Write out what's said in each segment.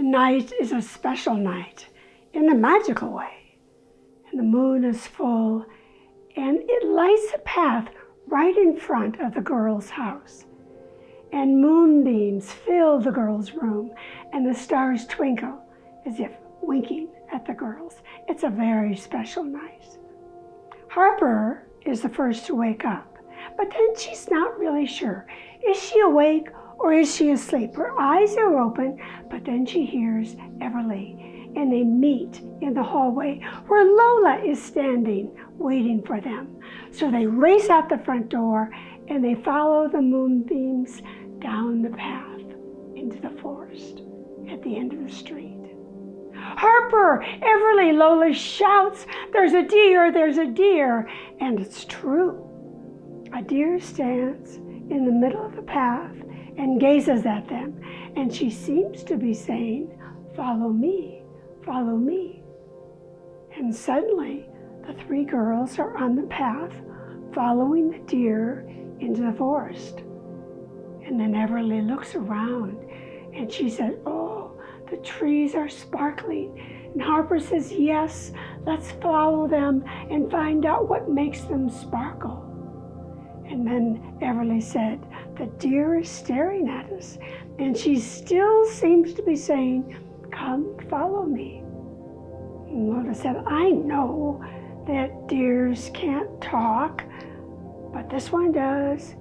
Tonight is a special night in a magical way. And the moon is full and it lights a path right in front of the girl's house. And moonbeams fill the girl's room and the stars twinkle as if winking at the girls. It's a very special night. Harper is the first to wake up, but then she's not really sure. Is she awake or is she asleep? Her eyes are open, but then she hears Everly, and they meet in the hallway where Lola is standing waiting for them. So they race out the front door and they follow the moonbeams down the path into the forest at the end of the street. Harper, Everly, Lola shouts, "There's a deer, there's a deer!" And it's true. A deer stands in the middle of the path and gazes at them, and she seems to be saying, "Follow me, follow me." And suddenly, the three girls are on the path, following the deer into the forest. And then Everly looks around, and she says, "Oh, the trees are sparkling." And Harper says, "Yes, let's follow them and find out what makes them sparkle." And then Everly said, "The deer is staring at us." And she still seems to be saying, "Come, follow me." And Lola said, "I know that deers can't talk, but this one does.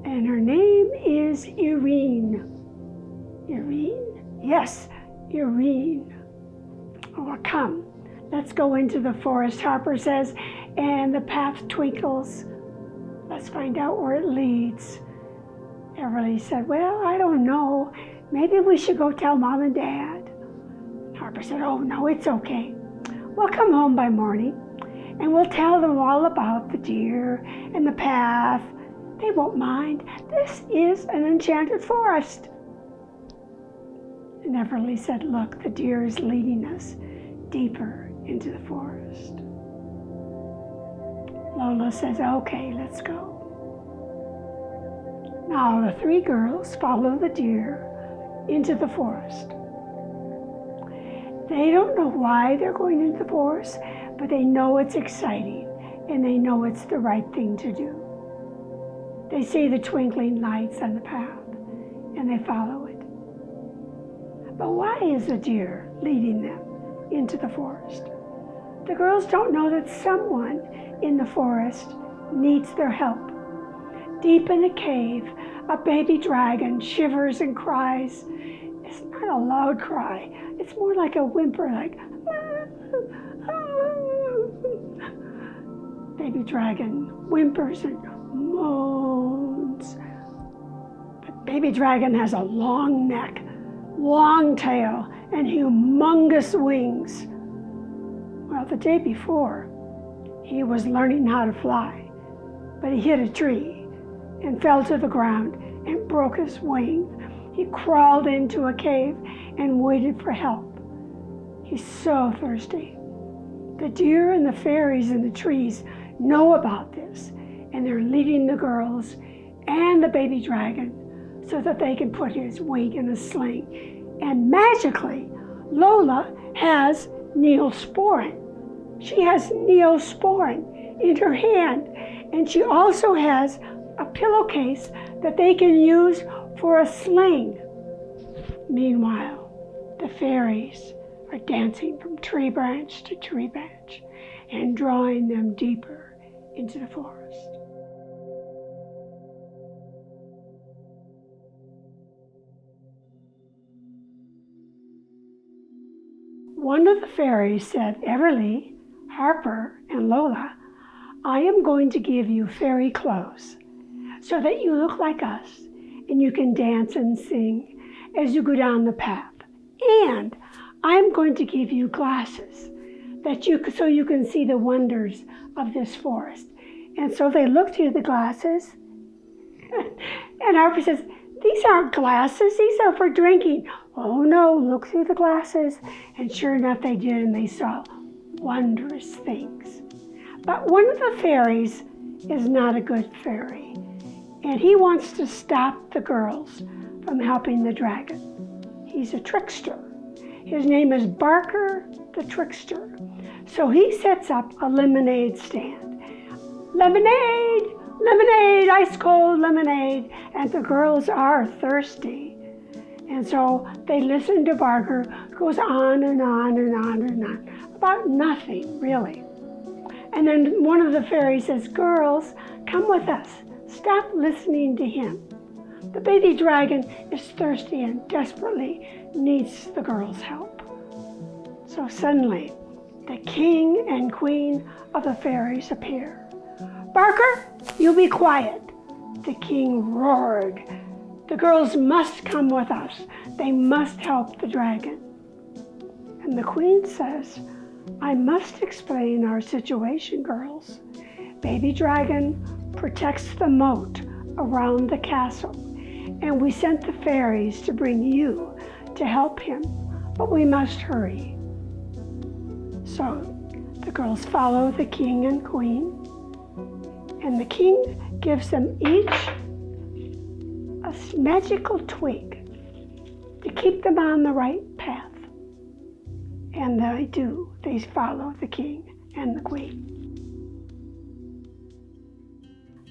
And her name is Irene." Irene? Yes, Irene. "Oh, come, let's go into the forest," Harper says, and the path twinkles. "Let's find out where it leads." Everly said, "Well, I don't know. Maybe we should go tell Mom and Dad." Harper said, "Oh, no, it's okay. We'll come home by morning, and we'll tell them all about the deer and the path. They won't mind. This is an enchanted forest." And Everly said, "Look, the deer is leading us deeper into the forest." Lola says, "Okay, let's go." Now the three girls follow the deer into the forest. They don't know why they're going into the forest, but they know it's exciting and they know it's the right thing to do. They see the twinkling lights on the path and they follow it. But why is the deer leading them into the forest? The girls don't know that someone in the forest needs their help. Deep in a cave, a baby dragon shivers and cries. It's not a loud cry. It's more like a whimper, like, baby dragon whimpers and moans. But baby dragon has a long neck, long tail, and humongous wings. Well, the day before, he was learning how to fly, but he hit a tree and fell to the ground and broke his wing. He crawled into a cave and waited for help. He's so thirsty. The deer and the fairies in the trees know about this, and they're leading the girls and the baby dragon so that they can put his wing in a sling. And magically, Lola has Neosporin. She has Neosporin in her hand, and she also has a pillowcase that they can use for a sling. Meanwhile, the fairies are dancing from tree branch to tree branch and drawing them deeper into the forest. One of the fairies said, "Everly, Harper, and Lola, I am going to give you fairy clothes so that you look like us and you can dance and sing as you go down the path. And I'm going to give you glasses so you can see the wonders of this forest." And so they look through the glasses, and Harper says, "These aren't glasses, these are for drinking." "Oh no, look through the glasses." And sure enough they did, and they saw wondrous things. But one of the fairies is not a good fairy, and he wants to stop the girls from helping the dragon. He's a trickster, His name is Barker the Trickster. So he sets up a lemonade stand. Lemonade, lemonade, ice cold lemonade. And the girls are thirsty. And so they listen to Barker, who goes on and on and on and on, about nothing, really. And then one of the fairies says, girls, come with us. Stop listening to him. The baby dragon is thirsty and desperately needs the girls' help. So suddenly, the king and queen of the fairies appear. Barker, you be quiet. The king roared. The girls must come with us. They must help the dragon. And the queen says, I must explain our situation, girls. Baby dragon protects the moat around the castle, and we sent the fairies to bring you to help him, but we must hurry. So the girls follow the king and queen, and the king gives them each a magical twig to keep them on the right path. And they do. They follow the king and the queen.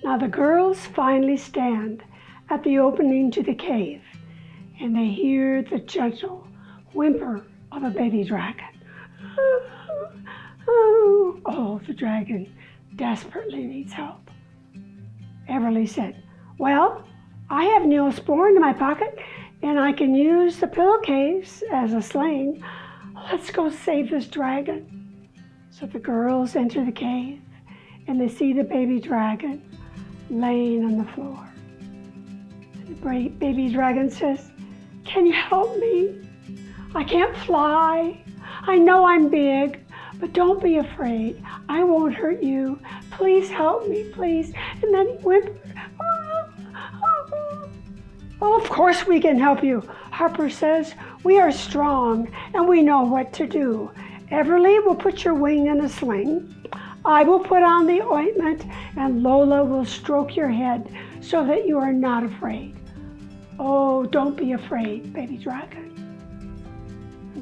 Now the girls finally stand at the opening to the cave, and they hear the gentle whimper of a baby dragon. Oh, the dragon desperately needs help. Everly said, well, I have Neosporin in my pocket, and I can use the pillowcase as a sling. Let's go save this dragon. So the girls enter the cave, and they see the baby dragon laying on the floor. And the baby dragon says, can you help me? I can't fly. I know I'm big, but don't be afraid. I won't hurt you. Please help me, please. And then he whimpered, well, of course we can help you. Harper says, we are strong and we know what to do. Everly will put your wing in a sling. I will put on the ointment, and Lola will stroke your head so that you are not afraid. Oh, don't be afraid, baby dragon.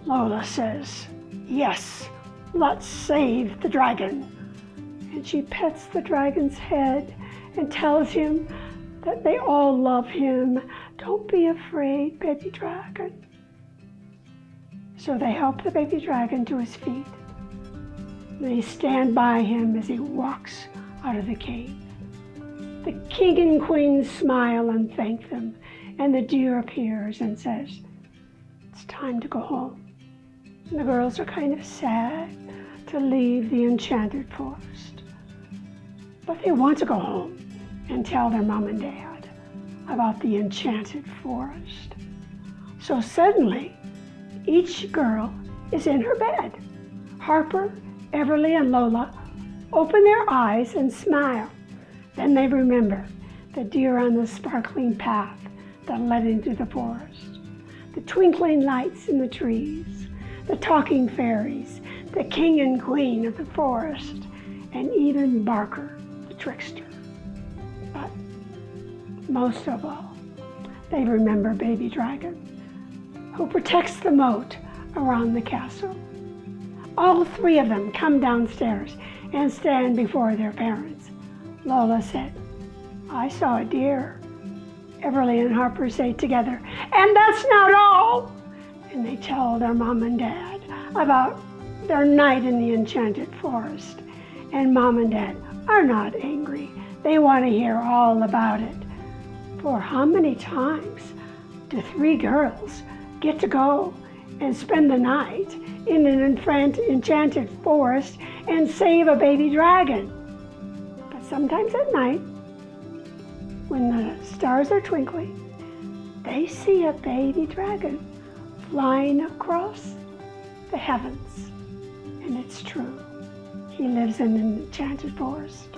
Lola says, yes, let's save the dragon. And she pets the dragon's head and tells him that they all love him. Don't be afraid, baby dragon. So they help the baby dragon to his feet. They stand by him as he walks out of the cave. The king and queen smile and thank them, and the deer appears and says, it's time to go home. And the girls are kind of sad to leave the Enchanted Forest, but they want to go home and tell their mom and dad about the Enchanted Forest. So suddenly, each girl is in her bed. Harper, Everly, and Lola open their eyes and smile. Then they remember the deer on the sparkling path that led into the forest, the twinkling lights in the trees, the talking fairies, the king and queen of the forest, and even Barker the trickster. But most of all, they remember baby dragon, who protects the moat around the castle. All three of them come downstairs and stand before their parents. Lola said, I saw a deer. Everly and Harper say together, and that's not all. And they tell their mom and dad about their night in the Enchanted Forest. And mom and dad are not angry. They want to hear all about it. For how many times do three girls get to go and spend the night in an enchanted forest and save a baby dragon? But sometimes at night, when the stars are twinkling, they see a baby dragon flying across the heavens. And it's true. He lives in an enchanted forest.